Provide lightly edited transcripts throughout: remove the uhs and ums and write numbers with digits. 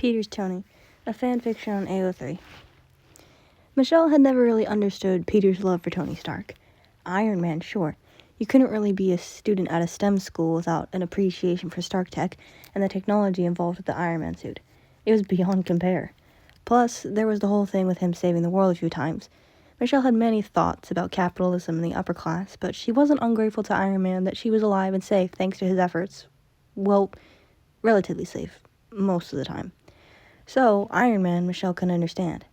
Peter's Tony, a fanfiction on AO3. Michelle had never really understood Peter's love for Tony Stark. Iron Man, sure. You couldn't really be a student at a STEM school without an appreciation for Stark tech and the technology involved with the Iron Man suit. It was beyond compare. Plus, there was the whole thing with him saving the world a few times. Michelle had many thoughts about capitalism and the upper class, but she wasn't ungrateful to Iron Man that she was alive and safe thanks to his efforts. Well, relatively safe, most of the time. So, Iron Man, Michelle couldn't understand.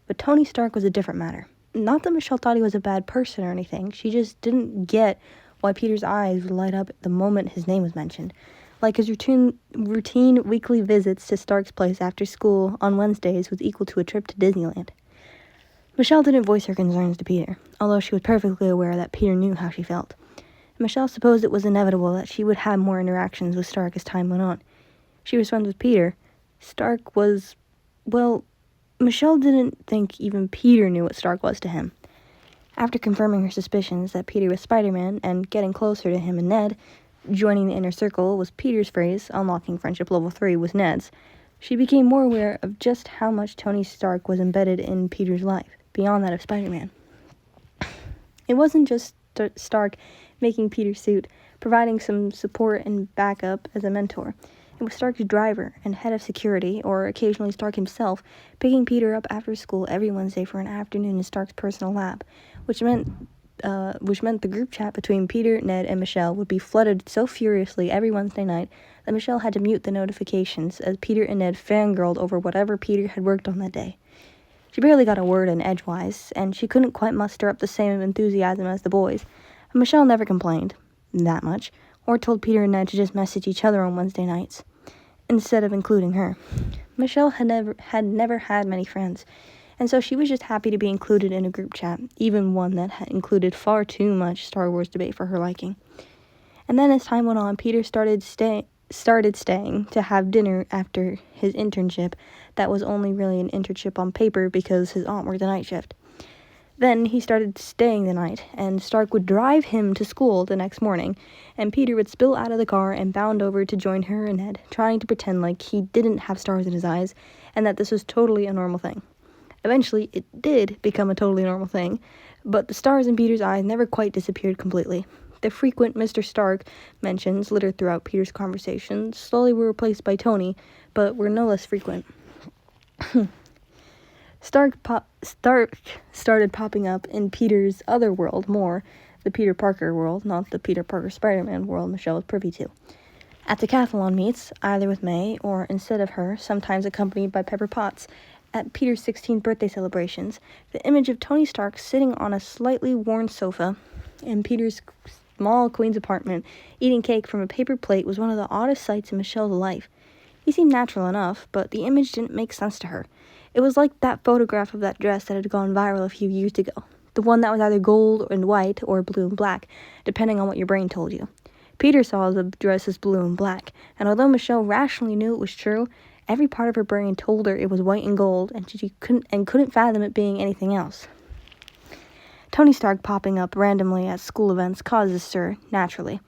But Tony Stark was a different matter. Not that Michelle thought he was a bad person or anything, she just didn't get why Peter's eyes would light up the moment his name was mentioned. Like his routine weekly visits to Stark's place after school on Wednesdays was equal to a trip to Disneyland. Michelle didn't voice her concerns to Peter, although she was perfectly aware that Peter knew how she felt. Michelle supposed it was inevitable that she would have more interactions with Stark as time went on. She was friends with Peter. Stark was, well, Michelle didn't think even Peter knew what Stark was to him. After confirming her suspicions that Peter was Spider-Man and getting closer to him and Ned, joining the inner circle was Peter's phrase, unlocking friendship level 3 with Ned's, she became more aware of just how much Tony Stark was embedded in Peter's life, beyond that of Spider-Man. It wasn't just Stark making Peter's suit, providing some support and backup as a mentor. It was Stark's driver and head of security, or occasionally Stark himself, picking Peter up after school every Wednesday for an afternoon in Stark's personal lab, which meant the group chat between Peter, Ned, and Michelle would be flooded so furiously every Wednesday night that Michelle had to mute the notifications as Peter and Ned fangirled over whatever Peter had worked on that day. She barely got a word in edgewise, and she couldn't quite muster up the same enthusiasm as the boys, but Michelle never complained, that much, or told Peter and Ned to just message each other on Wednesday nights, instead of including her. Michelle had never had many friends, and so she was just happy to be included in a group chat, even one that had included far too much Star Wars debate for her liking. And then as time went on, Peter started staying to have dinner after his internship that was only really an internship on paper because his aunt worked the night shift. Then he started staying the night, and Stark would drive him to school the next morning, and Peter would spill out of the car and bound over to join her and Ned, trying to pretend like he didn't have stars in his eyes, and that this was totally a normal thing. Eventually, it did become a totally normal thing, but the stars in Peter's eyes never quite disappeared completely. The frequent Mr. Stark mentions littered throughout Peter's conversations slowly were replaced by Tony, but were no less frequent. Stark started popping up in Peter's other world more, the Peter Parker world, not the Peter Parker Spider-Man world Michelle was privy to. At decathlon meets, either with May or instead of her, sometimes accompanied by Pepper Potts, at Peter's 16th birthday celebrations, the image of Tony Stark sitting on a slightly worn sofa in Peter's small Queen's apartment, eating cake from a paper plate was one of the oddest sights in Michelle's life. He seemed natural enough, but the image didn't make sense to her. It was like that photograph of that dress that had gone viral a few years ago. The one that was either gold and white or blue and black, depending on what your brain told you. Peter saw the dress as blue and black, and although Michelle rationally knew it was true, every part of her brain told her it was white and gold, and she couldn't fathom it being anything else. Tony Stark popping up randomly at school events caused a stir, naturally.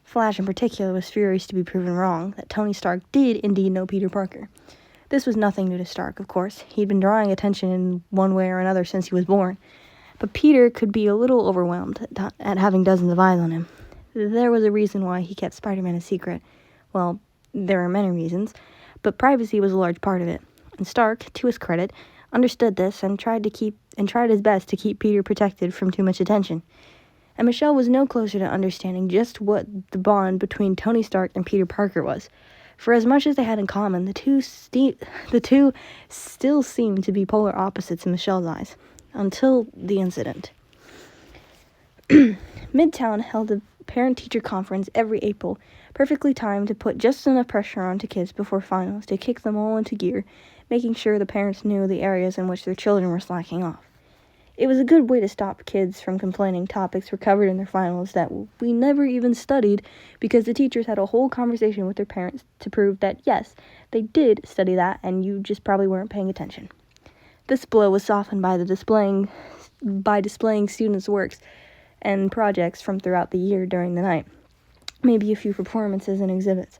Flash in particular was furious to be proven wrong, that Tony Stark did indeed know Peter Parker. This was nothing new to Stark, of course. He'd been drawing attention in one way or another since he was born. But Peter could be a little overwhelmed at having dozens of eyes on him. There was a reason why he kept Spider-Man a secret. Well, there are many reasons, but privacy was a large part of it. And Stark, to his credit, understood this and tried his best to keep Peter protected from too much attention. And Michelle was no closer to understanding just what the bond between Tony Stark and Peter Parker was. For as much as they had in common, the two still seemed to be polar opposites in Michelle's eyes, until the incident. Midtown held a parent-teacher conference every April, perfectly timed to put just enough pressure onto kids before finals to kick them all into gear, making sure the parents knew the areas in which their children were slacking off. It was a good way to stop kids from complaining topics were covered in their finals that we never even studied, because the teachers had a whole conversation with their parents to prove that, yes, they did study that and you just probably weren't paying attention. This blow was softened by displaying students' works and projects from throughout the year during the night, maybe a few performances and exhibits.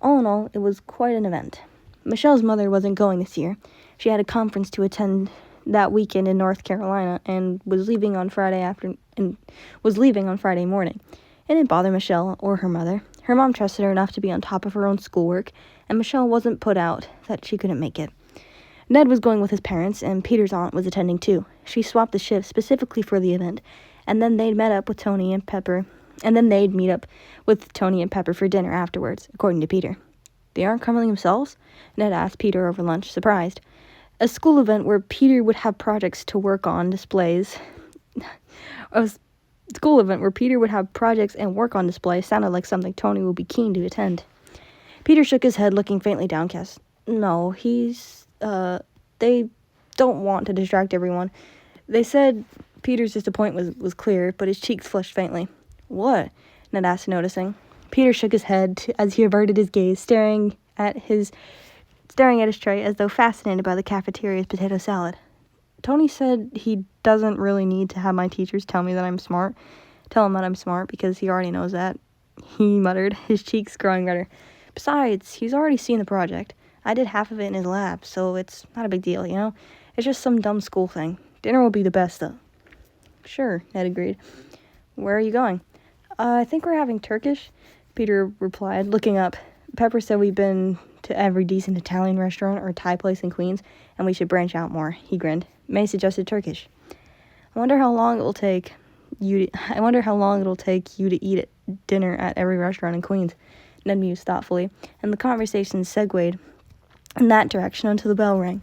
All in all, it was quite an event. Michelle's mother wasn't going this year. She had a conference to attend that weekend in North Carolina and was leaving on Friday morning. It didn't bother Michelle or her mother. Her mom trusted her enough to be on top of her own schoolwork, and Michelle wasn't put out that she couldn't make it. Ned was going with his parents, and Peter's aunt was attending too. She swapped the shift specifically for the event, and then they'd meet up with Tony and Pepper for dinner afterwards, according to Peter. They aren't coming themselves? Ned asked Peter over lunch, surprised. A school event where Peter would have projects to work on displays. A school event where Peter would have projects and work on display sounded like something Tony would be keen to attend. Peter shook his head, looking faintly downcast. No, they don't want to distract everyone. They said Peter's disappointment was clear, but his cheeks flushed faintly. What? Ned asked, noticing. Peter shook his head as he averted his gaze, staring at his tray as though fascinated by the cafeteria's potato salad. Tony said he doesn't really need to have my teachers tell him that I'm smart, because he already knows that, he muttered, his cheeks growing redder. Besides, he's already seen the project. I did half of it in his lab, so it's not a big deal, you know? It's just some dumb school thing. Dinner will be the best, though. Sure, Ned agreed. Where are you going? I think we're having Turkish, Peter replied, looking up. Pepper said we've been to every decent Italian restaurant or Thai place in Queens, and we should branch out more. He grinned. May suggested Turkish. I wonder how long it'll take you to eat at dinner at every restaurant in Queens, Ned mused thoughtfully, and the conversation segued in that direction until the bell rang.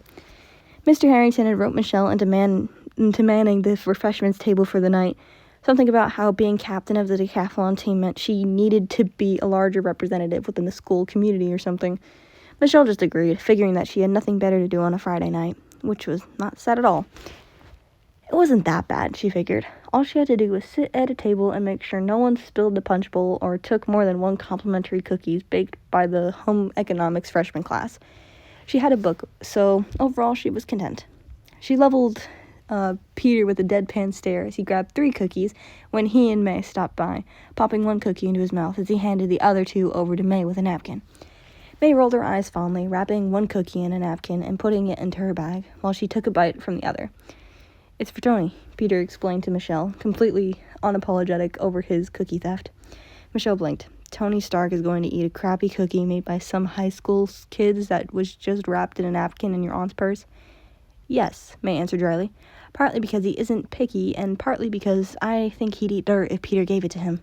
Mr. Harrington had roped Michelle into manning the refreshments table for the night. Something about how being captain of the decathlon team meant she needed to be a larger representative within the school community or something. Michelle just agreed, figuring that she had nothing better to do on a Friday night, which was not sad at all. It wasn't that bad, she figured. All she had to do was sit at a table and make sure no one spilled the punch bowl or took more than one complimentary cookies baked by the home economics freshman class. She had a book, so overall she was content. She leveled Peter with a deadpan stare as he grabbed 3 cookies when he and May stopped by, popping one cookie into his mouth as he handed the other 2 over to May with a napkin. May rolled her eyes fondly, wrapping one cookie in a napkin and putting it into her bag, while she took a bite from the other. It's for Tony, Peter explained to Michelle, completely unapologetic over his cookie theft. Michelle blinked. Tony Stark is going to eat a crappy cookie made by some high school kids that was just wrapped in a napkin in your aunt's purse? Yes, May answered dryly. Partly because he isn't picky, and partly because I think he'd eat dirt if Peter gave it to him.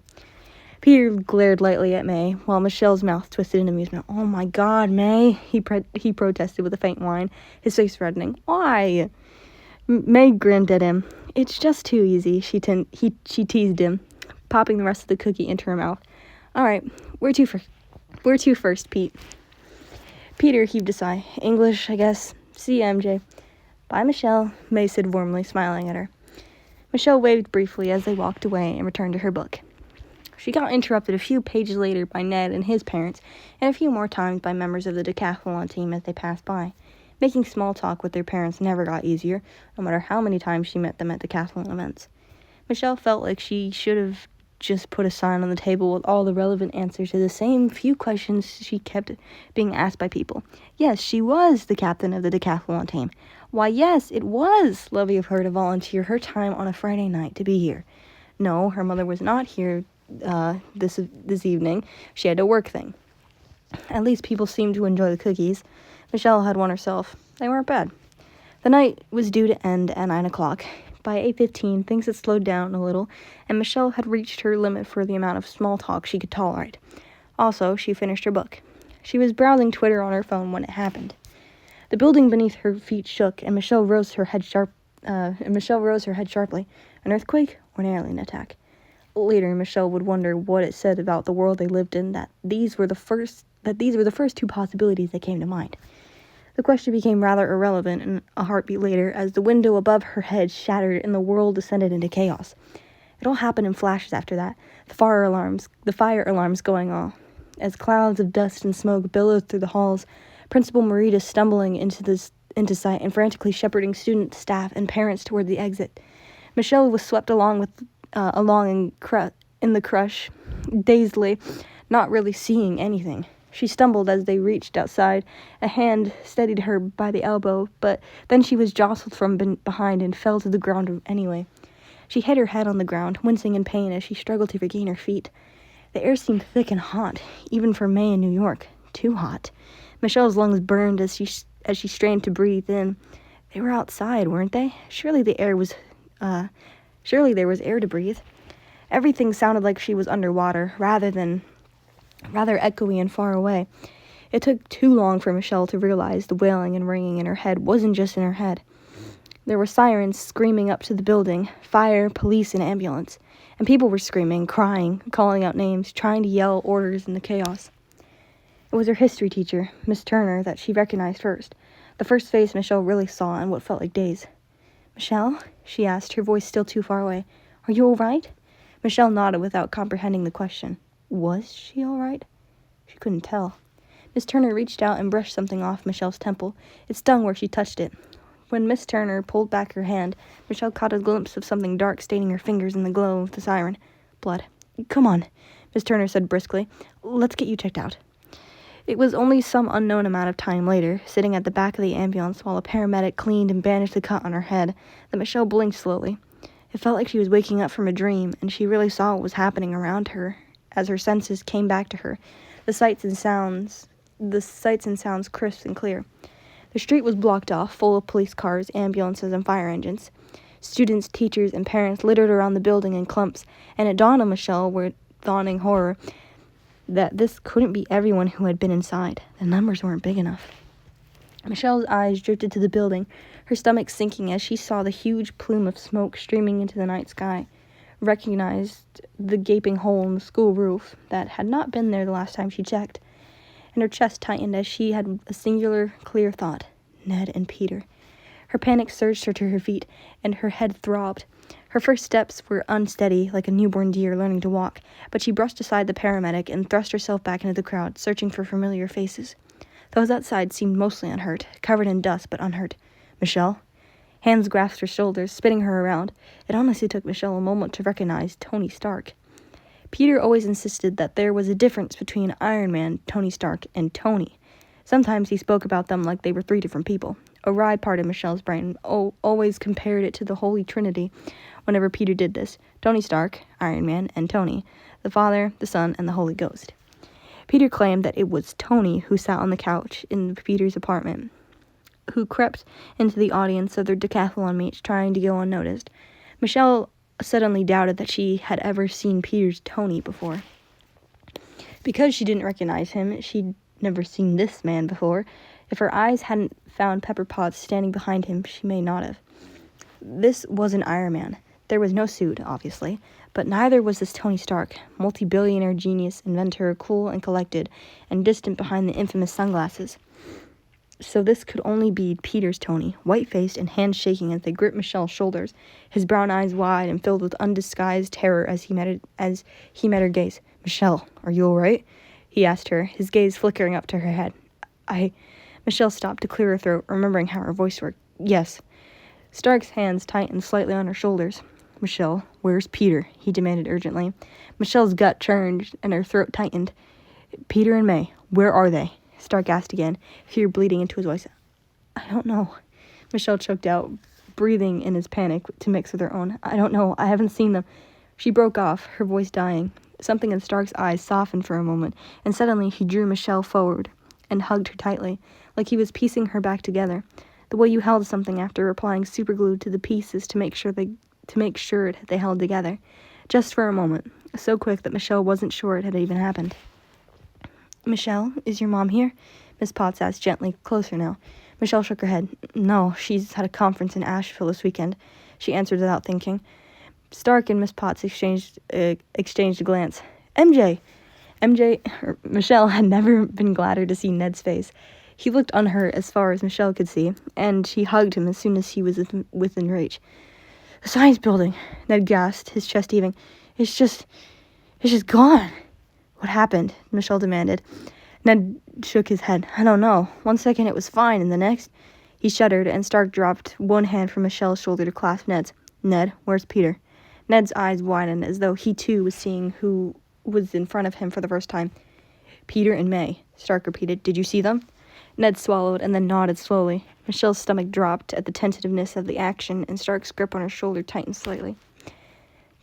Peter glared lightly at May, while Michelle's mouth twisted in amusement. Oh my God, May, he protested with a faint whine, his face reddening. Why? May grinned at him. It's just too easy, she teased him, popping the rest of the cookie into her mouth. All right, where to first, Pete? Peter heaved a sigh. English, I guess. See you, MJ. Bye, Michelle, May said warmly, smiling at her. Michelle waved briefly as they walked away and returned to her book. She got interrupted a few pages later by Ned and his parents, and a few more times by members of the decathlon team as they passed by. Making small talk with their parents never got easier, no matter how many times she met them at decathlon events. Michelle felt like she should have just put a sign on the table with all the relevant answers to the same few questions she kept being asked by people. Yes, she was the captain of the decathlon team. Why, yes, it was lovely of her to volunteer her time on a Friday night to be here. No, her mother was not here this evening. She had a work thing. At least people seemed to enjoy the cookies. Michelle had one herself. They weren't bad. The night was due to end at 9 o'clock. By 8:15, things had slowed down a little, and Michelle had reached her limit for the amount of small talk she could tolerate. Also, she finished her book. She was browsing Twitter on her phone when it happened. The building beneath her feet shook, and Michelle rose her head sharply. An earthquake or an alien attack? Later, Michelle would wonder what it said about the world they lived in that these were the first 2 possibilities that came to mind. The question became rather irrelevant a heartbeat later as the window above her head shattered and the world descended into chaos. It all happened in flashes after that, the fire alarms going off. As clouds of dust and smoke billowed through the halls, Principal Marita stumbling into sight and frantically shepherding students, staff, and parents toward the exit. Michelle was swept along in the crush, dazedly, not really seeing anything. She stumbled as they reached outside. A hand steadied her by the elbow, but then she was jostled from behind and fell to the ground anyway. She hit her head on the ground, wincing in pain as she struggled to regain her feet. The air seemed thick and hot, even for May in New York. Too hot. Michelle's lungs burned as she strained to breathe in. They were outside, weren't they? Surely there was air to breathe. Everything sounded like she was underwater, rather echoey and far away. It took too long for Michelle to realize the wailing and ringing in her head wasn't just in her head. There were sirens screaming up to the building, fire, police, and ambulance. And people were screaming, crying, calling out names, trying to yell orders in the chaos. It was her history teacher, Miss Turner, that she recognized first. The first face Michelle really saw in what felt like days. "Michelle?" she asked, her voice still too far away. "Are you all right?" Michelle nodded without comprehending the question. Was she all right? She couldn't tell. Miss Turner reached out and brushed something off Michelle's temple. It stung where she touched it. When Miss Turner pulled back her hand, Michelle caught a glimpse of something dark staining her fingers in the glow of the siren. Blood. "Come on," Miss Turner said briskly. "Let's get you checked out." It was only some unknown amount of time later, sitting at the back of the ambulance while a paramedic cleaned and bandaged the cut on her head, that Michelle blinked slowly. It felt like she was waking up from a dream, and she really saw what was happening around her as her senses came back to her, the sights and sounds crisp and clear. The street was blocked off, full of police cars, ambulances, and fire engines. Students, teachers, and parents littered around the building in clumps, and it dawned on Michelle, with dawning horror, that this couldn't be everyone who had been inside. The numbers weren't big enough. Michelle's eyes drifted to the building, her stomach sinking as she saw the huge plume of smoke streaming into the night sky, recognized the gaping hole in the school roof that had not been there the last time she checked, and her chest tightened as she had a singular, clear thought. Ned and Peter. Her panic surged her to her feet, and her head throbbed. Her first steps were unsteady, like a newborn deer learning to walk, but she brushed aside the paramedic and thrust herself back into the crowd, searching for familiar faces. Those outside seemed mostly unhurt, covered in dust, but unhurt. "Michelle?" Hands grasped her shoulders, spinning her around. It honestly took Michelle a moment to recognize Tony Stark. Peter always insisted that there was a difference between Iron Man, Tony Stark, and Tony. Sometimes he spoke about them like they were three different people. A wry part of Michelle's brain always compared it to the Holy Trinity whenever Peter did this. Tony Stark, Iron Man, and Tony, the Father, the Son, and the Holy Ghost. Peter claimed that it was Tony who sat on the couch in Peter's apartment, who crept into the audience of their decathlon meets trying to go unnoticed. Michelle suddenly doubted that she had ever seen Peter's Tony before. Because she didn't recognize him, she'd never seen this man before. If her eyes hadn't found Pepper Potts standing behind him, she may not have. This wasn't Iron Man. There was no suit, obviously, but neither was this Tony Stark, multi-billionaire genius, inventor, cool and collected, and distant behind the infamous sunglasses. So this could only be Peter's Tony, white-faced and hands-shaking as they gripped Michelle's shoulders, his brown eyes wide and filled with undisguised terror as he met her gaze. "Michelle, are you all right?" he asked her, his gaze flickering up to her head. Michelle stopped to clear her throat, remembering how her voice worked. "Yes." Stark's hands tightened slightly on her shoulders. "Michelle, where's Peter?" he demanded urgently. Michelle's gut churned and her throat tightened. "Peter and May, where are they?" Stark asked again, fear bleeding into his voice. "I don't know," Michelle choked out, breathing in his panic to mix with her own. "I don't know. I haven't seen them." She broke off, her voice dying. Something in Stark's eyes softened for a moment, and suddenly he drew Michelle forward and hugged her tightly, like he was piecing her back together. The way you held something after applying superglue to the pieces to make sure they held together. Just for a moment, so quick that Michelle wasn't sure it had even happened. "Michelle, is your mom here?" Miss Potts asked gently, closer now. Michelle shook her head. "No, she's at a conference in Asheville this weekend," she answered without thinking. Stark and Miss Potts exchanged a glance. Michelle had never been gladder to see Ned's face. He looked unhurt as far as Michelle could see, and she hugged him as soon as he was within reach. "The science building," Ned gasped, his chest heaving. It's just gone." "What happened?" Michelle demanded. Ned shook his head. "I don't know. One second it was fine, and the next..." He shuddered, and Stark dropped one hand from Michelle's shoulder to clasp Ned's. "Ned, where's Peter?" Ned's eyes widened as though he too was seeing who was in front of him for the first time. "Peter and May," Stark repeated. Did you see them? Ned swallowed and then nodded slowly. Michelle's stomach dropped at the tentativeness of the action, and Stark's grip on her shoulder tightened slightly.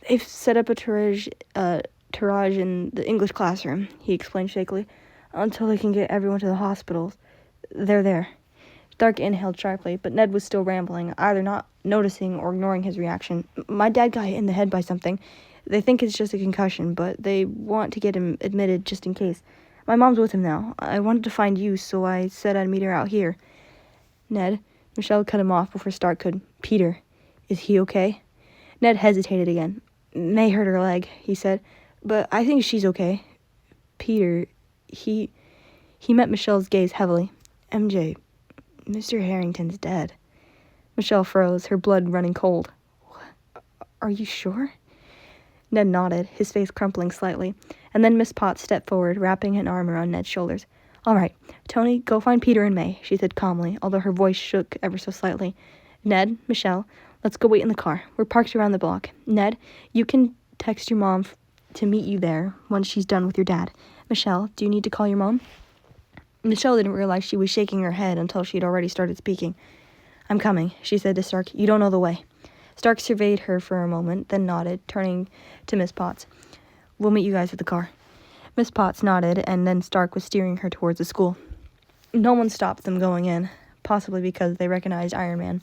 They've set up a tirage in the English classroom, he explained shakily, until they can get everyone to the hospitals. They're there. Stark inhaled sharply, but Ned was still rambling, either not noticing or ignoring his reaction. My dad got hit in the head by something. They think it's just a concussion, but they want to get him admitted just in case. My mom's with him now. I wanted to find you, so I said I'd meet her out here. Ned, Michelle cut him off before Stark could. Peter, is he okay? Ned hesitated again. May hurt her leg, he said, but I think she's okay. Peter, he met Michelle's gaze heavily. MJ, Mr. Harrington's dead. Michelle froze, her blood running cold. Are you sure? Ned nodded, his face crumpling slightly, and then Miss Potts stepped forward, wrapping an arm around Ned's shoulders. All right, Tony, go find Peter and May, she said calmly, although her voice shook ever so slightly. Ned, Michelle, let's go wait in the car. We're parked around the block. Ned, you can text your mom to meet you there once she's done with your dad. Michelle, do you need to call your mom? Michelle didn't realize she was shaking her head until she had already started speaking. I'm coming, she said to Stark. You don't know the way. Stark surveyed her for a moment, then nodded, turning to Miss Potts. We'll meet you guys at the car. Miss Potts nodded, and then Stark was steering her towards the school. No one stopped them going in, possibly because they recognized Iron Man.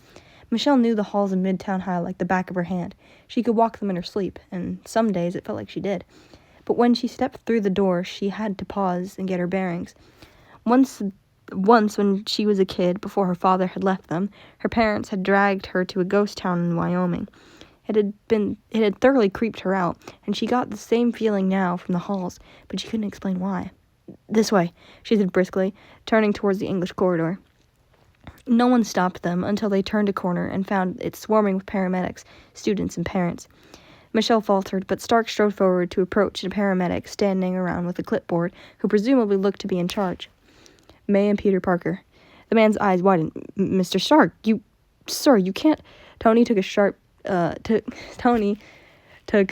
Michelle knew the halls of Midtown High like the back of her hand. She could walk them in her sleep, and some days it felt like she did. But when she stepped through the door, she had to pause and get her bearings. Once when she was a kid, before her father had left them, her parents had dragged her to a ghost town in Wyoming. It had thoroughly creeped her out, and she got the same feeling now from the halls, but she couldn't explain why. This way, she said briskly, turning towards the English corridor. No one stopped them until they turned a corner and found it swarming with paramedics, students, and parents. Michelle faltered, but Stark strode forward to approach a paramedic standing around with a clipboard, who presumably looked to be in charge. May and Peter Parker. The man's eyes widened. Mr. Stark, Sir, you can't... Tony took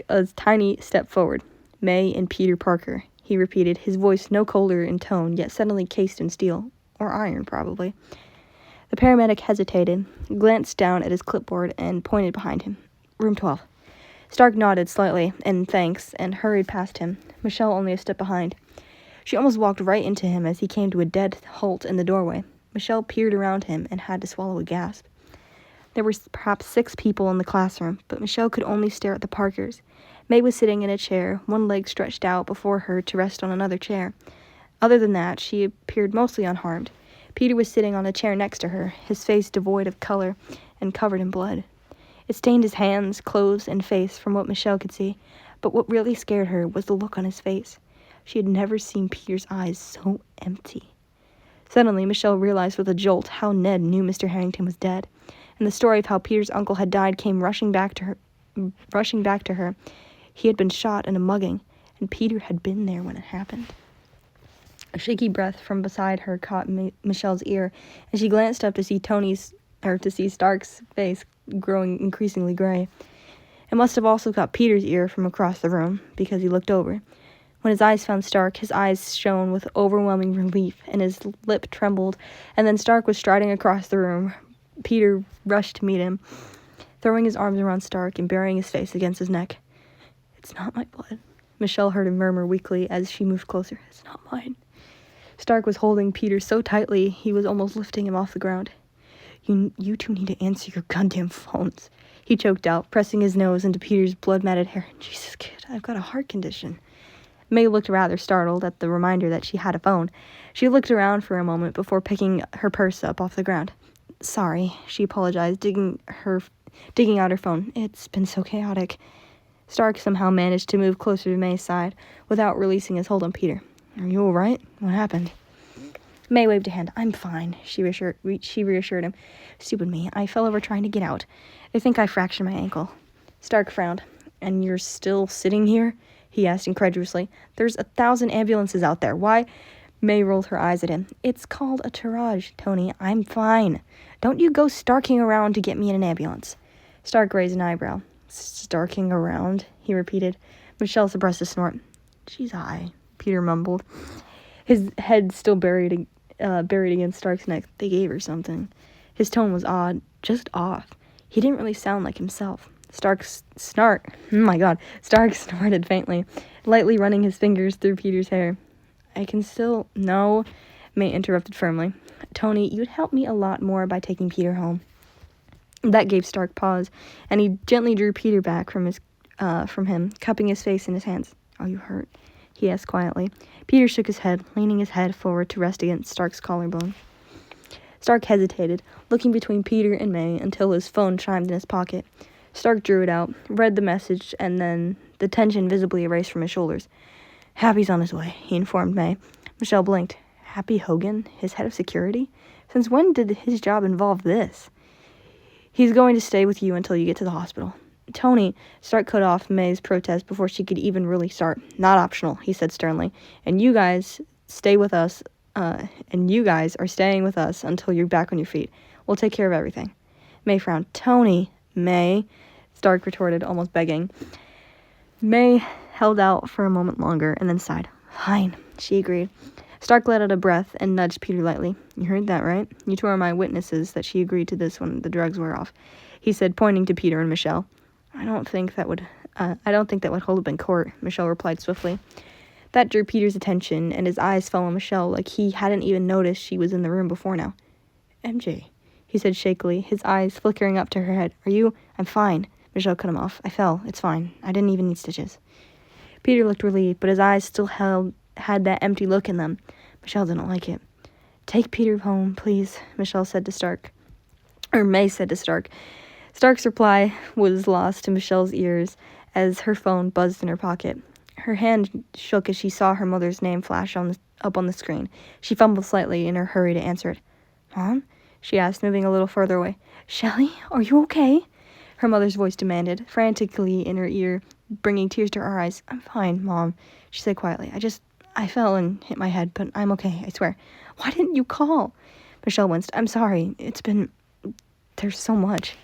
a tiny step forward. May and Peter Parker, he repeated, his voice no colder in tone, yet suddenly cased in steel. Or iron, probably. The paramedic hesitated, glanced down at his clipboard, and pointed behind him. Room 12. Stark nodded slightly, in thanks, and hurried past him, Michelle only a step behind. She almost walked right into him as he came to a dead halt in the doorway. Michelle peered around him and had to swallow a gasp. There were perhaps 6 people in the classroom, but Michelle could only stare at the Parkers. May was sitting in a chair, one leg stretched out before her to rest on another chair. Other than that, she appeared mostly unharmed. Peter was sitting on a chair next to her, his face devoid of color and covered in blood. It stained his hands, clothes, and face from what Michelle could see, but what really scared her was the look on his face. She had never seen Peter's eyes so empty. Suddenly, Michelle realized with a jolt how Ned knew Mr. Harrington was dead, and the story of how Peter's uncle had died came rushing back to her. He had been shot in a mugging, and Peter had been there when it happened. A shaky breath from beside her caught Michelle's ear, and she glanced up to see Stark's face growing increasingly gray. It must have also caught Peter's ear from across the room, because he looked over. When his eyes found Stark, his eyes shone with overwhelming relief, and his lip trembled, and then Stark was striding across the room. Peter rushed to meet him, throwing his arms around Stark and burying his face against his neck. It's not my blood, Michelle heard him murmur weakly as she moved closer. It's not mine. Stark was holding Peter so tightly he was almost lifting him off the ground. You two need to answer your goddamn phones, he choked out, pressing his nose into Peter's blood-matted hair. Jesus, kid, I've got a heart condition. May looked rather startled at the reminder that she had a phone. She looked around for a moment before picking her purse up off the ground. Sorry, she apologized, digging out her phone. It's been so chaotic. Stark somehow managed to move closer to May's side without releasing his hold on Peter. Are you all right? What happened? May waved a hand. I'm fine, she reassured him. Stupid me. I fell over trying to get out. They think I fractured my ankle. Stark frowned. And you're still sitting here? He asked incredulously. There's 1,000 ambulances out there. Why? May rolled her eyes at him. It's called a tirage, Tony. I'm fine. Don't you go starking around to get me in an ambulance. Stark raised an eyebrow. Starking around, he repeated. Michelle suppressed a snort. She's high, Peter mumbled. his head still buried against Stark's neck. They gave her something. His tone was odd, just off. He didn't really sound like himself. Stark snorted faintly, lightly running his fingers through Peter's hair. I can still... No, May interrupted firmly. Tony, you'd help me a lot more by taking Peter home. That gave Stark pause, and he gently drew Peter back from him, cupping his face in his hands. Are you hurt? He asked quietly. Peter shook his head, leaning his head forward to rest against Stark's collarbone. Stark hesitated, looking between Peter and May until his phone chimed in his pocket. Stark drew it out, read the message, and then the tension visibly erased from his shoulders. Happy's on his way, he informed May. Michelle blinked. Happy Hogan? His head of security? Since when did his job involve this? He's going to stay with you until you get to the hospital. Tony, Stark cut off May's protest before she could even really start. Not optional, he said sternly. And you guys stay with us, and you guys are staying with us until you're back on your feet. We'll take care of everything. May frowned. Tony, May, Stark retorted, almost begging. May held out for a moment longer and then sighed. Fine, she agreed. Stark let out a breath and nudged Peter lightly. You heard that, right? You two are my witnesses that she agreed to this when the drugs were off, he said, pointing to Peter and Michelle. I don't think that would hold up in court, Michelle replied swiftly. That drew Peter's attention, and his eyes fell on Michelle like he hadn't even noticed she was in the room before now. MJ, he said shakily, his eyes flickering up to her head. Are you? I'm fine. Michelle cut him off. I fell. It's fine. I didn't even need stitches. Peter looked relieved, but his eyes still had that empty look in them. Michelle didn't like it. Take Peter home, please, Michelle said to Stark. Or May said to Stark. Stark's reply was lost to Michelle's ears as her phone buzzed in her pocket. Her hand shook as she saw her mother's name flash up on the screen. She fumbled slightly in her hurry to answer it. Mom? She asked, moving a little further away. Shelley, are you okay? Her mother's voice demanded, frantically in her ear, bringing tears to her eyes. I'm fine, Mom, she said quietly. I fell and hit my head, but I'm okay, I swear. Why didn't you call? Michelle winced. I'm sorry. There's so much.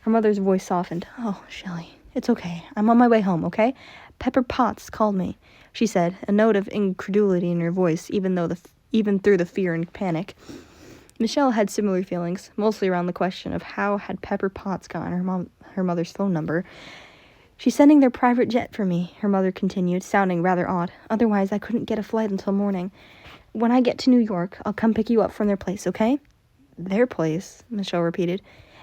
Her mother's voice softened. Oh, Shelley, it's okay. I'm on my way home, okay? Pepper Potts called me, she said, a note of incredulity in her voice, even through the fear and panic. Michelle had similar feelings, mostly around the question of how had Pepper Potts gotten her mother's phone number. She's sending their private jet for me, her mother continued, sounding rather odd. Otherwise, I couldn't get a flight until morning. When I get to New York, I'll come pick you up from their place, okay? Their place, Michelle repeated.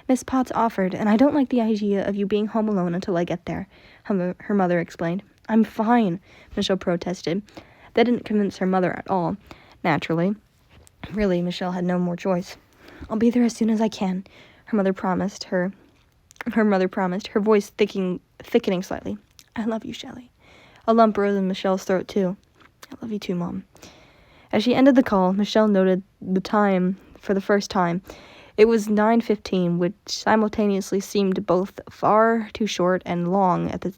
Miss Potts offered, and I don't like the idea of you being home alone until I get there, her mother explained. I'm fine, Michelle protested. That didn't convince her mother at all, naturally. Really, Michelle had no more choice. I'll be there as soon as I can, her mother promised, her voice thickening slightly. I love you, Shelley. A lump rose in Michelle's throat, too. I love you too, Mom. As she ended the call, Michelle noted the time for the first time. It was 9:15, which simultaneously seemed both far too short and long at the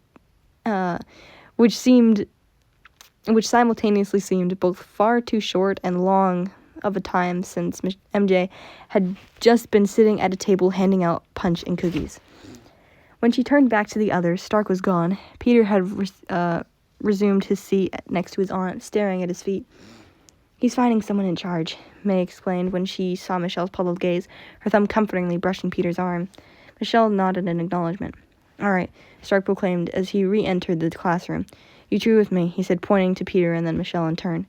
which simultaneously seemed both far too short and long of a time since MJ had just been sitting at a table handing out punch and cookies. When she turned back to the others, Stark was gone. Peter had resumed his seat next to his aunt, staring at his feet. He's finding someone in charge, May explained when she saw Michelle's puzzled gaze, her thumb comfortingly brushing Peter's arm. Michelle nodded in acknowledgement. All right, Stark proclaimed as he re-entered the classroom. You true with me, he said, pointing to Peter and then Michelle in turn.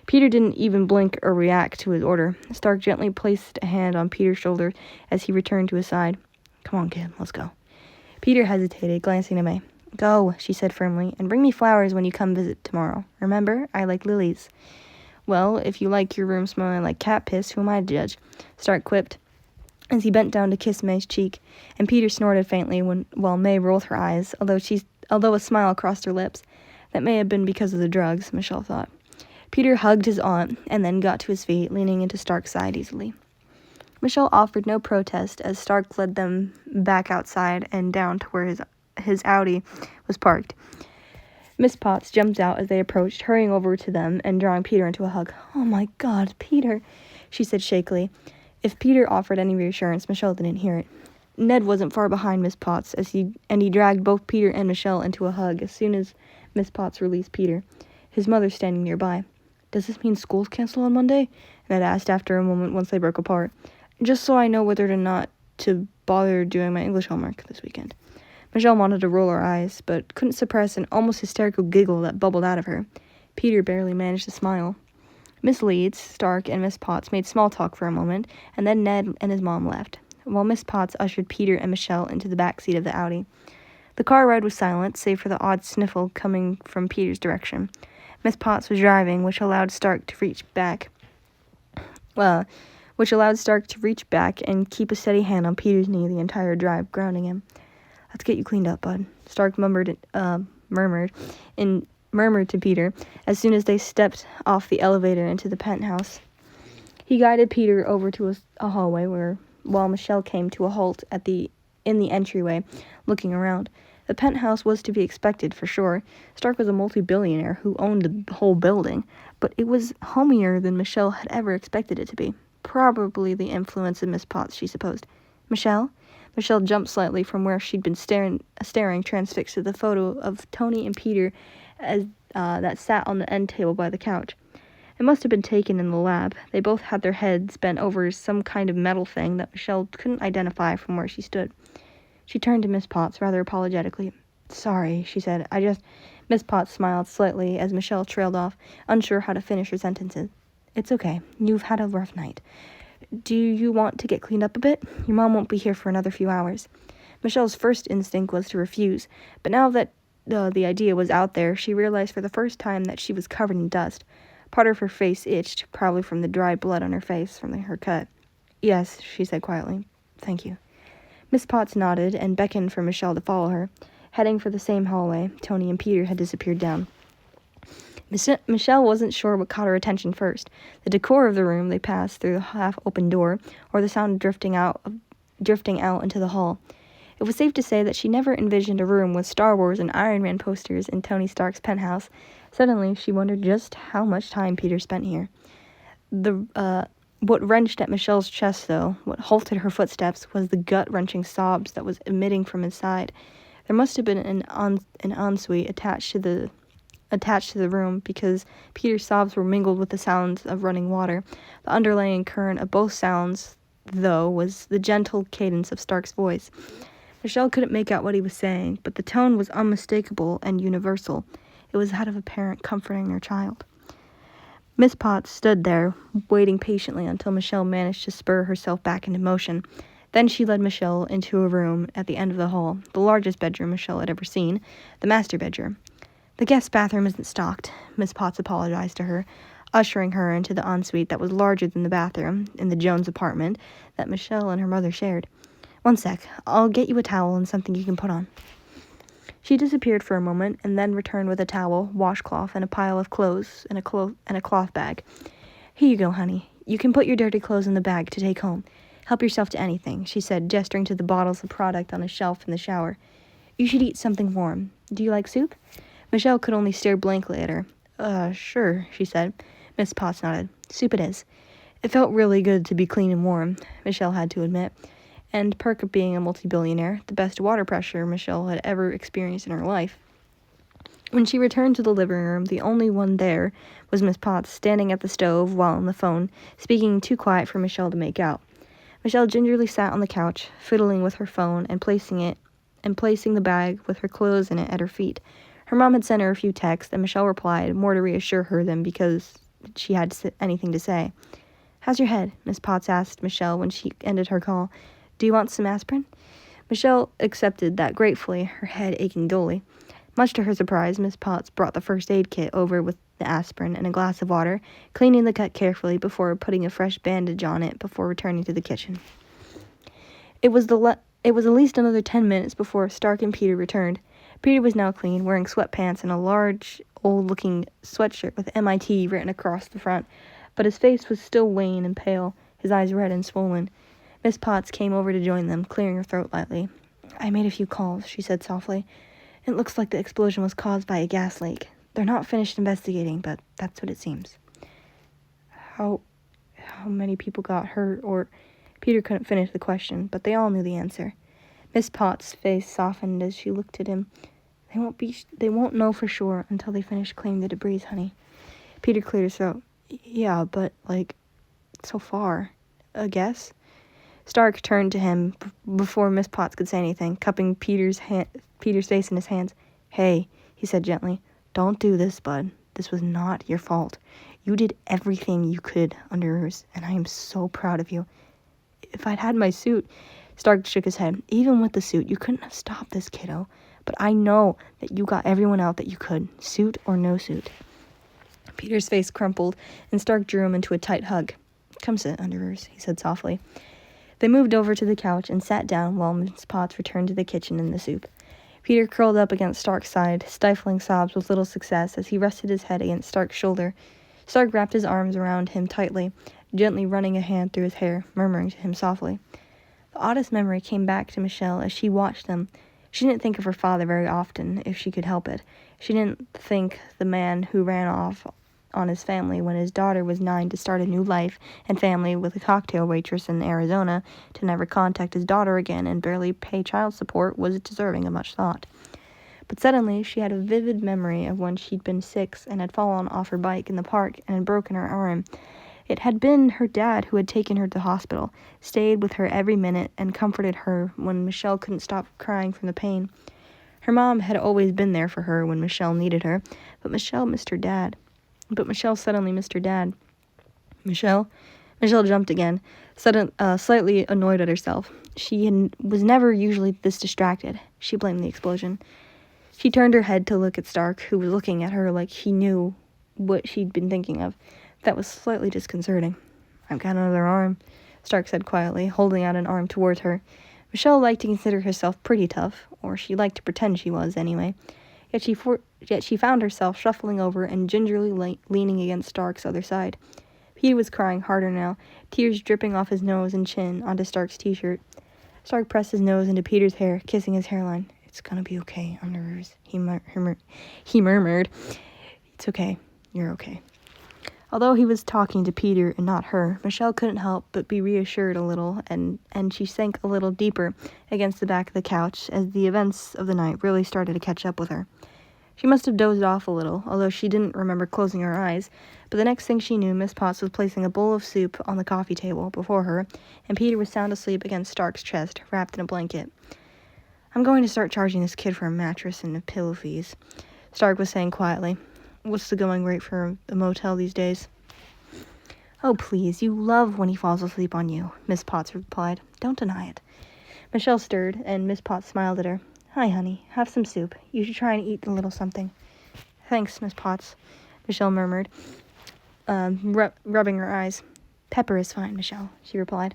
Peter didn't even blink or react to his order. Stark gently placed a hand on Peter's shoulder as he returned to his side. Come on, kid, let's go. Peter hesitated, glancing at May. Go, she said firmly, and bring me flowers when you come visit tomorrow. Remember, I like lilies. Well, if you like your room smelling like cat piss, who am I to judge? Stark quipped as he bent down to kiss May's cheek, and Peter snorted faintly while May rolled her eyes, although a smile crossed her lips. That may have been because of the drugs, Michelle thought. Peter hugged his aunt and then got to his feet, leaning into Stark's side easily. Michelle offered no protest as Stark led them back outside and down to where his Audi was parked. Miss Potts jumped out as they approached, hurrying over to them and drawing Peter into a hug. Oh my God, Peter, she said shakily. If Peter offered any reassurance, Michelle didn't hear it. Ned wasn't far behind Miss Potts and he dragged both Peter and Michelle into a hug as soon as Miss Potts released Peter, his mother standing nearby. Does this mean school's canceled on Monday? Ned asked after a moment once they broke apart. Just so I know whether or not to bother doing my English homework this weekend. Michelle wanted to roll her eyes, but couldn't suppress an almost hysterical giggle that bubbled out of her. Peter barely managed to smile. Miss Leeds, Stark, and Miss Potts made small talk for a moment, and then Ned and his mom left, while Miss Potts ushered Peter and Michelle into the back seat of the Audi. The car ride was silent, save for the odd sniffle coming from Peter's direction. Miss Potts was driving, which allowed Stark to reach back and keep a steady hand on Peter's knee the entire drive, grounding him. Let's get you cleaned up, bud, Stark murmured to Peter as soon as they stepped off the elevator into the penthouse. He guided Peter over to a hallway while Michelle came to a halt in the entryway, looking around. The penthouse was to be expected, for sure. Stark was a multi-billionaire who owned the whole building, but it was homier than Michelle had ever expected it to be. Probably the influence of Miss Potts, she supposed. Michelle? Michelle jumped slightly from where she'd been staring transfixed at the photo of Tony and Peter that sat on the end table by the couch. It must have been taken in the lab. They both had their heads bent over some kind of metal thing that Michelle couldn't identify from where she stood. She turned to Miss Potts rather apologetically. Sorry, she said. Miss Potts smiled slightly as Michelle trailed off, unsure how to finish her sentences. It's okay. You've had a rough night. Do you want to get cleaned up a bit? Your mom won't be here for another few hours. Michelle's first instinct was to refuse, but now that the idea was out there, she realized for the first time that she was covered in dust. Part of her face itched, probably from the dry blood on her face from her cut. Yes, she said quietly. Thank you. Miss Potts nodded and beckoned for Michelle to follow her. Heading for the same hallway, Tony and Peter had disappeared down. Michelle wasn't sure what caught her attention first, the decor of the room they passed through the half-open door, or the sound drifting out into the hall. It was safe to say that she never envisioned a room with Star Wars and Iron Man posters in Tony Stark's penthouse. Suddenly, she wondered just how much time Peter spent here. What wrenched at Michelle's chest, though, what halted her footsteps, was the gut-wrenching sobs that was emitting from inside. There must have been an ensuite attached to the room, because Peter's sobs were mingled with the sounds of running water. The underlying current of both sounds, though, was the gentle cadence of Stark's voice. Michelle couldn't make out what he was saying, but the tone was unmistakable and universal. It was that of a parent comforting their child. Miss Potts stood there, waiting patiently until Michelle managed to spur herself back into motion. Then she led Michelle into a room at the end of the hall, the largest bedroom Michelle had ever seen, the master bedroom. The guest bathroom isn't stocked, Miss Potts apologized to her, ushering her into the ensuite that was larger than the bathroom in the Jones apartment that Michelle and her mother shared. One sec, I'll get you a towel and something you can put on. She disappeared for a moment and then returned with a towel, washcloth, and a pile of clothes and a cloth bag. Here you go, honey. You can put your dirty clothes in the bag to take home. Help yourself to anything, she said, gesturing to the bottles of product on a shelf in the shower. You should eat something warm. Do you like soup? Michelle could only stare blankly at her. Sure, she said. Miss Potts nodded. Soup it is. It felt really good to be clean and warm, Michelle had to admit. And perk of being a multi-billionaire, the best water pressure Michelle had ever experienced in her life. When she returned to the living room, the only one there was Miss Potts, standing at the stove while on the phone, speaking too quiet for Michelle to make out. Michelle gingerly sat on the couch, fiddling with her phone and placing the bag with her clothes in it at her feet. Her mom had sent her a few texts, and Michelle replied, more to reassure her than because she had anything to say. How's your head? Miss Potts asked Michelle when she ended her call. Do you want some aspirin? Michelle accepted that gratefully, her head aching dully. Much to her surprise, Miss Potts brought the first aid kit over with the aspirin and a glass of water, cleaning the cut carefully before putting a fresh bandage on it before returning to the kitchen. It was at least another 10 minutes before Stark and Peter returned. Peter was now clean, wearing sweatpants and a large, old-looking sweatshirt with MIT written across the front, but his face was still wan and pale, his eyes red and swollen. Miss Potts came over to join them, clearing her throat lightly. I made a few calls, she said softly. It looks like the explosion was caused by a gas leak. They're not finished investigating, but that's what it seems. How many people got hurt? Or Peter couldn't finish the question, but they all knew the answer. Miss Potts' face softened as she looked at him. They won't know for sure until they finish clearing the debris, honey. Peter cleared his throat. Yeah, but, so far, I guess. Stark turned to him before Miss Potts could say anything, cupping Peter's face in his hands. Hey, he said gently, don't do this, bud. This was not your fault. You did everything you could under yours, and I am so proud of you. If I'd had my suit... Stark shook his head. Even with the suit, you couldn't have stopped this, kiddo. But I know that you got everyone out that you could, suit or no suit. Peter's face crumpled, and Stark drew him into a tight hug. Come sit, Underoos, he said softly. They moved over to the couch and sat down while Miss Potts returned to the kitchen and the soup. Peter curled up against Stark's side, stifling sobs with little success as he rested his head against Stark's shoulder. Stark wrapped his arms around him tightly, gently running a hand through his hair, murmuring to him softly. The oddest memory came back to Michelle as she watched them. She didn't think of her father very often, if she could help it. She didn't think the man who ran off on his family when his daughter was 9 to start a new life and family with a cocktail waitress in Arizona to never contact his daughter again and barely pay child support was deserving of much thought. But suddenly she had a vivid memory of when she'd been 6 and had fallen off her bike in the park and had broken her arm. It had been her dad who had taken her to the hospital, stayed with her every minute, and comforted her when Michelle couldn't stop crying from the pain. Her mom had always been there for her when Michelle needed her, but Michelle missed her dad. But Michelle suddenly missed her dad. Michelle jumped again, slightly annoyed at herself. She was never usually this distracted. She blamed the explosion. She turned her head to look at Stark, who was looking at her like he knew what she'd been thinking of. That was slightly disconcerting. I've got another arm, Stark said quietly, holding out an arm towards her. Michelle liked to consider herself pretty tough, or she liked to pretend she was, anyway. Yet she found herself shuffling over and gingerly leaning against Stark's other side. Peter was crying harder now, tears dripping off his nose and chin onto Stark's t-shirt. Stark pressed his nose into Peter's hair, kissing his hairline. It's gonna be okay, Underoos, he murmured. It's okay. You're okay. Although he was talking to Peter and not her, Michelle couldn't help but be reassured a little, and she sank a little deeper against the back of the couch as the events of the night really started to catch up with her. She must have dozed off a little, although she didn't remember closing her eyes, but the next thing she knew, Miss Potts was placing a bowl of soup on the coffee table before her, and Peter was sound asleep against Stark's chest, wrapped in a blanket. I'm going to start charging this kid for a mattress and a pillow fees, Stark was saying quietly. What's the going rate for a motel these days? Oh, please, you love when he falls asleep on you, Miss Potts replied. Don't deny it. Michelle stirred, and Miss Potts smiled at her. Hi, honey. Have some soup. You should try and eat a little something. Thanks, Miss Potts, Michelle murmured, rubbing her eyes. Pepper is fine, Michelle, she replied.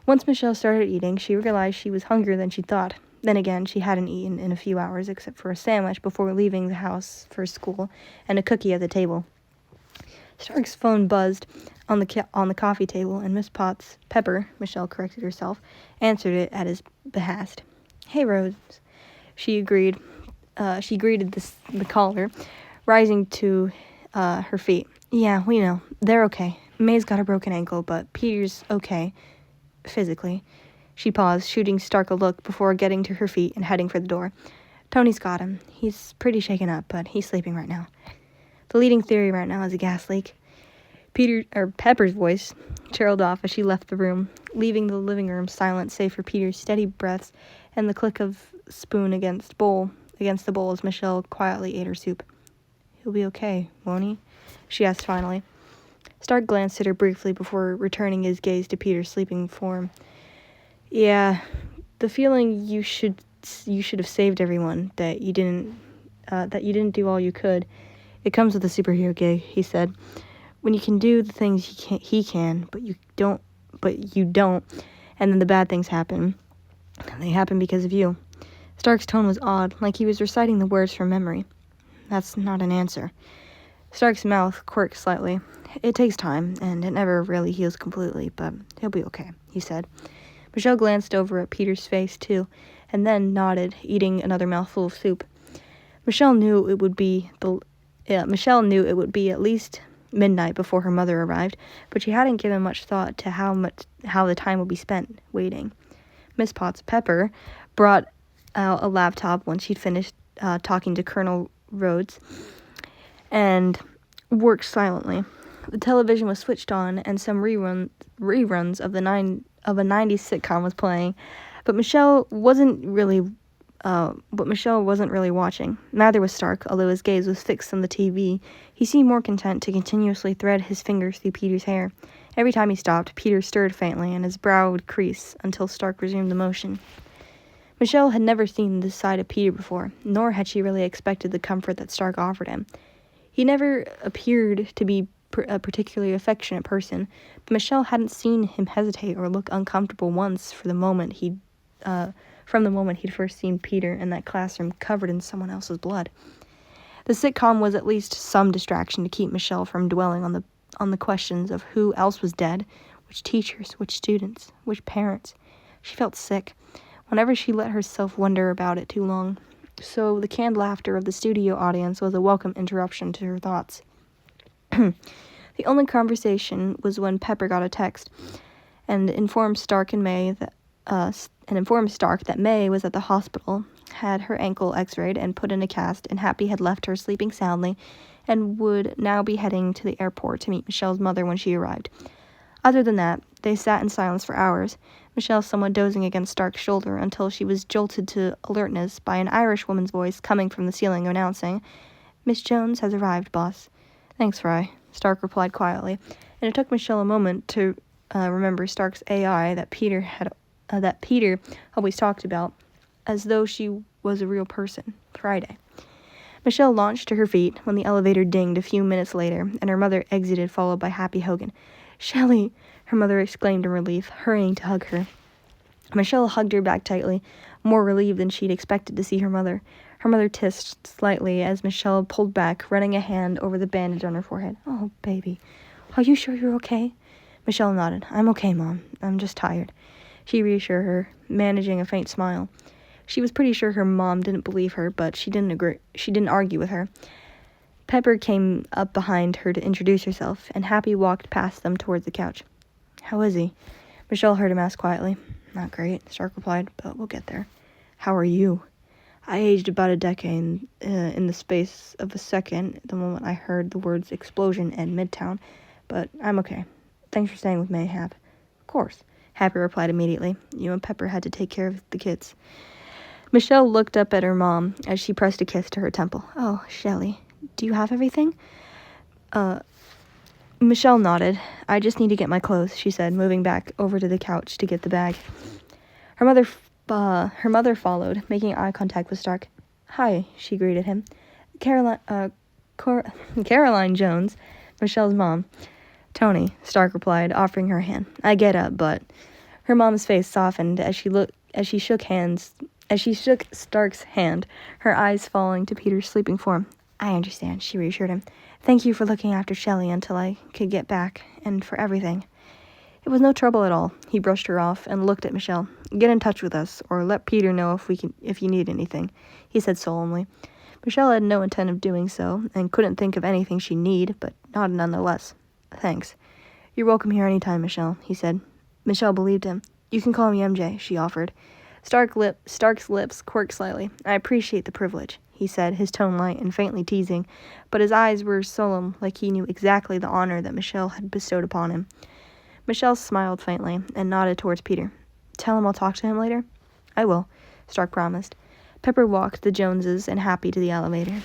Once Michelle started eating, she realized she was hungrier than she'd thought. Then again, she hadn't eaten in a few hours except for a sandwich before leaving the house for school and a cookie at the table. Stark's phone buzzed on the coffee table, and Miss Potts, Pepper, Michelle corrected herself, answered it at his behest. Hey, Rose, she greeted the caller, rising to her feet. Yeah, we know. They're okay. May's got a broken ankle, but Peter's okay, physically. She paused, shooting Stark a look before getting to her feet and heading for the door. Tony's got him. He's pretty shaken up, but he's sleeping right now. The leading theory right now is a gas leak. Pepper's voice trailed off as she left the room, leaving the living room silent save for Peter's steady breaths and the click of spoon against the bowl as Michelle quietly ate her soup. He'll be okay, won't he? She asked finally. Stark glanced at her briefly before returning his gaze to Peter's sleeping form. Yeah, the feeling you should have saved everyone, that you didn't do all you could. It comes with the superhero gig, he said. When you can do the things he can, but you don't, and then the bad things happen. They happen because of you. Stark's tone was odd, like he was reciting the words from memory. That's not an answer. Stark's mouth quirked slightly. It takes time, and it never really heals completely, but he'll be okay, he said. Michelle glanced over at Peter's face, too, and then nodded, eating another mouthful of soup. Michelle knew it would be at least midnight before her mother arrived, but she hadn't given much thought to how the time would be spent waiting. Miss Potts, Pepper, brought out a laptop once she'd finished talking to Colonel Rhodes, and worked silently. The television was switched on, and some reruns of a '90s sitcom was playing, but Michelle wasn't really watching. Neither was Stark, although his gaze was fixed on the TV. He seemed more content to continuously thread his fingers through Peter's hair. Every time he stopped, Peter stirred faintly, and his brow would crease until Stark resumed the motion. Michelle had never seen this side of Peter before, nor had she really expected the comfort that Stark offered him. He never appeared to be a particularly affectionate person, but Michelle hadn't seen him hesitate or look uncomfortable once from the moment he'd first seen Peter in that classroom covered in someone else's blood. The sitcom was at least some distraction to keep Michelle from dwelling on the questions of who else was dead, which teachers, which students, which parents. She felt sick whenever she let herself wonder about it too long. So the canned laughter of the studio audience was a welcome interruption to her thoughts. The only conversation was when Pepper got a text and informed Stark that May was at the hospital, had her ankle x-rayed and put in a cast, and Happy had left her sleeping soundly and would now be heading to the airport to meet Michelle's mother when she arrived. Other than that, they sat in silence for hours, Michelle somewhat dozing against Stark's shoulder until she was jolted to alertness by an Irish woman's voice coming from the ceiling announcing, "Miss Jones has arrived, boss." "Thanks, Fry," Stark replied quietly, and it took Michelle a moment to remember Stark's AI that Peter always talked about, as though she was a real person. Friday. Michelle launched to her feet when the elevator dinged a few minutes later, and her mother exited, followed by Happy Hogan. "Shelley!" her mother exclaimed in relief, hurrying to hug her. Michelle hugged her back tightly, more relieved than she'd expected to see her mother. Her mother tissed slightly as Michelle pulled back, running a hand over the bandage on her forehead. "Oh, baby. Are you sure you're okay?" Michelle nodded. "I'm okay, Mom. I'm just tired." She reassured her, managing a faint smile. She was pretty sure her mom didn't believe her, but she didn't argue with her. Pepper came up behind her to introduce herself, and Happy walked past them towards the couch. "How is he?" Michelle heard him ask quietly. "Not great," Stark replied, "but we'll get there." "How are you?" "I aged about a decade in the space of a second the moment I heard the words explosion and Midtown, but I'm okay. Thanks for staying with me, Hap." "Of course," Happy replied immediately. "You and Pepper had to take care of the kids." Michelle looked up at her mom as she pressed a kiss to her temple. "Oh, Shelley, do you have everything?" Michelle nodded. "I just need to get my clothes," she said, moving back over to the couch to get the bag. Her mother followed, making eye contact with Stark. "Hi," she greeted him. Caroline Jones, Michelle's mom." "Tony," Stark replied, offering her hand. "I get up, but..." Her mom's face softened as she shook Stark's hand, her eyes falling to Peter's sleeping form. "I understand," she reassured him. "Thank you for looking after Shelley until I could get back, and for everything." "It was no trouble at all." He brushed her off and looked at Michelle. "Get in touch with us, or let Peter know if you need anything," he said solemnly. Michelle had no intent of doing so, and couldn't think of anything she'd need, but nodded nonetheless. "Thanks." "You're welcome here anytime, Michelle," he said. Michelle believed him. "You can call me MJ," she offered. Stark's lips quirked slightly. "I appreciate the privilege," he said, his tone light and faintly teasing, but his eyes were solemn, like he knew exactly the honor that Michelle had bestowed upon him. Michelle smiled faintly and nodded towards Peter. "Tell him I'll talk to him later?" "I will," Stark promised. Pepper walked the Joneses and Happy to the elevator.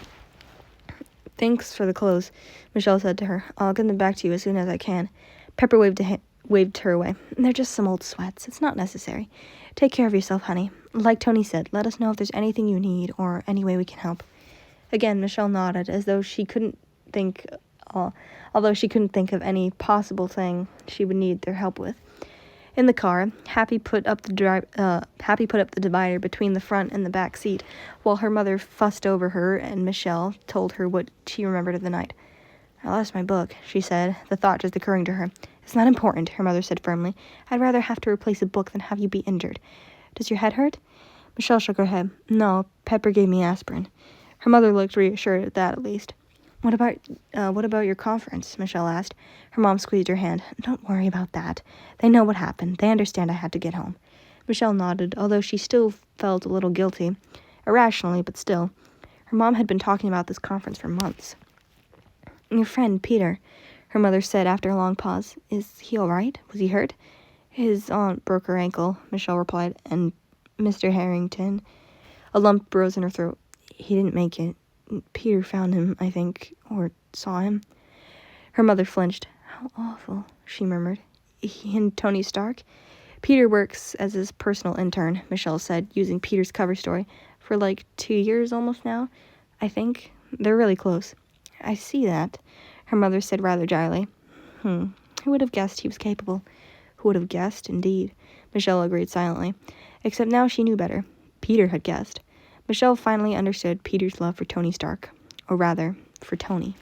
"Thanks for the clothes," Michelle said to her. "I'll get them back to you as soon as I can." Pepper waved her away. "They're just some old sweats. It's not necessary. Take care of yourself, honey. Like Tony said, let us know if there's anything you need or any way we can help." Again, Michelle nodded, as though she couldn't think of any possible thing she would need their help with. In the car, Happy put up the divider between the front and the back seat, while her mother fussed over her and Michelle told her what she remembered of the night. "I lost my book," she said, the thought just occurring to her. "It's not important," her mother said firmly. "I'd rather have to replace a book than have you be injured. Does your head hurt?" Michelle shook her head. "No, Pepper gave me aspirin." Her mother looked reassured at that, at least. What about your conference?" Michelle asked. Her mom squeezed her hand. "Don't worry about that. They know what happened. They understand I had to get home." Michelle nodded, although she still felt a little guilty. Irrationally, but still. Her mom had been talking about this conference for months. Your friend, Peter, her mother said after a long pause. Is he all right? Was he hurt? His aunt broke her ankle, Michelle replied, and Mr. Harrington. A lump rose in her throat. He didn't make it. Peter found him, I think, or saw him. Her mother flinched. How awful, she murmured. He and Tony Stark? Peter works as his personal intern, Michelle said, using Peter's cover story, for like 2 years almost now, I think. They're really close. I see that, her mother said rather dryly. Who would have guessed he was capable? Who would have guessed, indeed? Michelle agreed silently. Except now she knew better. Peter had guessed. Michelle finally understood Peter's love for Tony Stark. Or rather, for Tony.